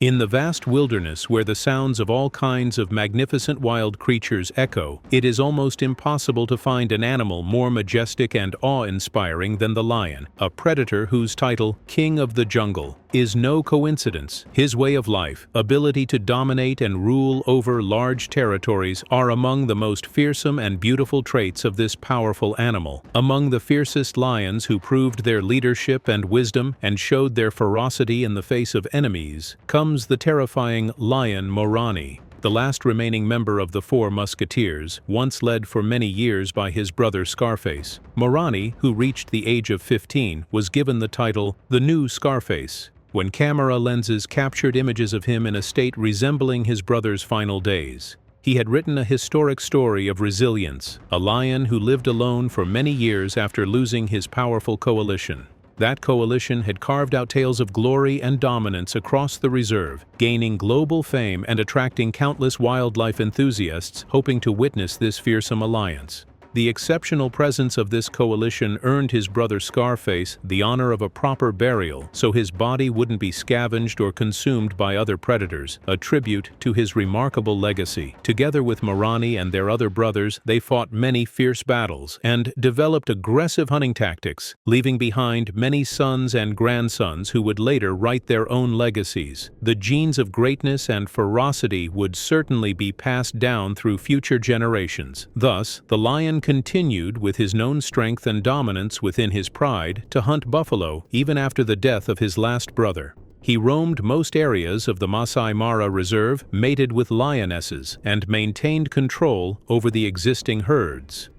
In the vast wilderness where the sounds of all kinds of magnificent wild creatures echo, it is almost impossible to find an animal more majestic and awe-inspiring than the lion, a predator whose title, King of the Jungle, is no coincidence. His way of life, ability to dominate and rule over large territories are among the most fearsome and beautiful traits of this powerful animal. Among the fiercest lions who proved their leadership and wisdom and showed their ferocity in the face of enemies, comes the terrifying lion Morani, the last remaining member of the Four Musketeers, once led for many years by his brother Scarface. Morani, who reached the age of 15, was given the title, the new Scarface, when camera lenses captured images of him in a state resembling his brother's final days. He had written a historic story of resilience, a lion who lived alone for many years after losing his powerful coalition. That coalition had carved out tales of glory and dominance across the reserve, gaining global fame and attracting countless wildlife enthusiasts hoping to witness this fearsome alliance. The exceptional presence of this coalition earned his brother Scarface the honor of a proper burial so his body wouldn't be scavenged or consumed by other predators, a tribute to his remarkable legacy. Together with Morani and their other brothers, they fought many fierce battles and developed aggressive hunting tactics, leaving behind many sons and grandsons who would later write their own legacies. The genes of greatness and ferocity would certainly be passed down through future generations. Thus, the lion continued with his known strength and dominance within his pride to hunt buffalo even after the death of his last brother. He roamed most areas of the Masai Mara Reserve, mated with lionesses, and maintained control over the existing herds.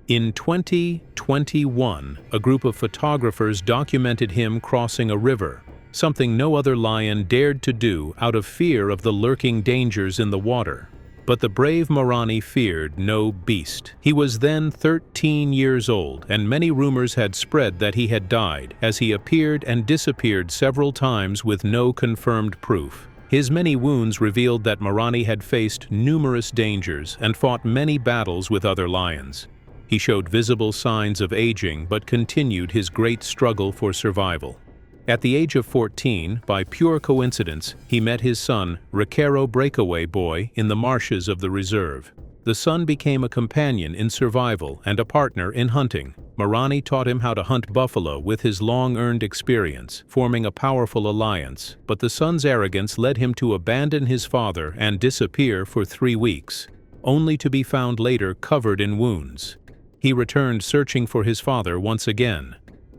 In 2021, a group of photographers documented him crossing a river, something no other lion dared to do out of fear of the lurking dangers in the water. But the brave Morani feared no beast. He was then 13 years old, and many rumors had spread that he had died, as he appeared and disappeared several times with no confirmed proof. His many wounds revealed that Morani had faced numerous dangers and fought many battles with other lions. He showed visible signs of aging but continued his great struggle for survival. At the age of 14, by pure coincidence, he met his son, Recaro Breakaway Boy, in the marshes of the reserve. The son became a companion in survival and a partner in hunting. Morani taught him how to hunt buffalo with his long-earned experience, forming a powerful alliance, but the son's arrogance led him to abandon his father and disappear for 3 weeks, only to be found later covered in wounds. He returned searching for his father once again.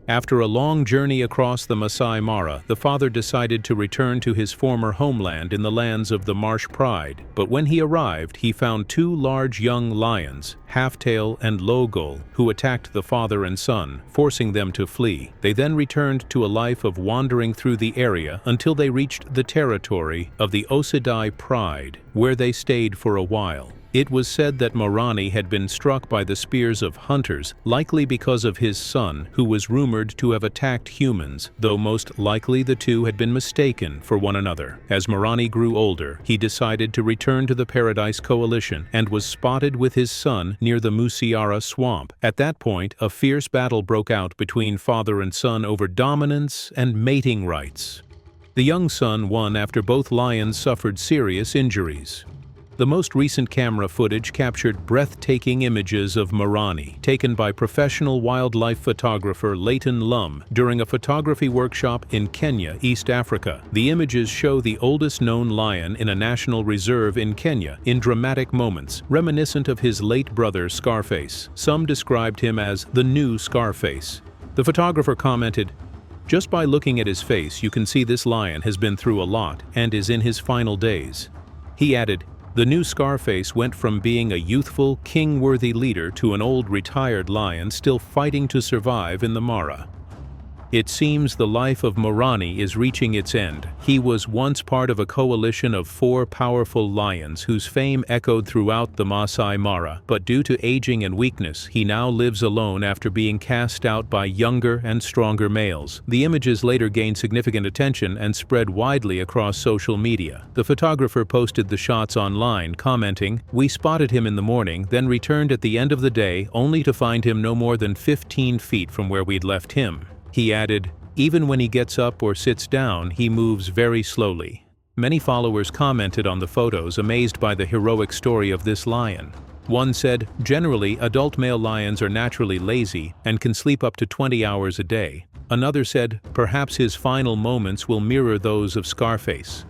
After a long journey across the Masai Mara, the father decided to return to his former homeland in the lands of the Marsh Pride, but when he arrived, he found 2 large young lions, Halftail and Logol, who attacked the father and son, forcing them to flee. They then returned to a life of wandering through the area until they reached the territory of the Osidai Pride, where they stayed for a while. It was said that Morani had been struck by the spears of hunters, likely because of his son, who was rumored to have attacked humans, though most likely the two had been mistaken for one another. As Morani grew older, he decided to return to the Paradise Coalition and was spotted with his son near the Musiara swamp. At that point, a fierce battle broke out between father and son over dominance and mating rights. The young son won after both lions suffered serious injuries. The most recent camera footage captured breathtaking images of Morani, taken by professional wildlife photographer Leighton Lum during a photography workshop in Kenya, East Africa. The images show the oldest known lion in a national reserve in Kenya in dramatic moments, reminiscent of his late brother Scarface. Some described him as the new Scarface. The photographer commented, "Just by looking at his face, you can see this lion has been through a lot and is in his final days." He added, "The new Scarface went from being a youthful, king-worthy leader to an old retired lion still fighting to survive in the Mara." It seems the life of Morani is reaching its end. He was once part of a coalition of 4 powerful lions whose fame echoed throughout the Masai Mara, but due to aging and weakness, he now lives alone after being cast out by younger and stronger males. The images later gained significant attention and spread widely across social media. The photographer posted the shots online, commenting, "We spotted him in the morning, then returned at the end of the day, only to find him no more than 15 feet from where we'd left him." He added, "Even when he gets up or sits down, he moves very slowly." Many followers commented on the photos, amazed by the heroic story of this lion. One said, "Generally, adult male lions are naturally lazy and can sleep up to 20 hours a day." Another said, "Perhaps his final moments will mirror those of Scarface."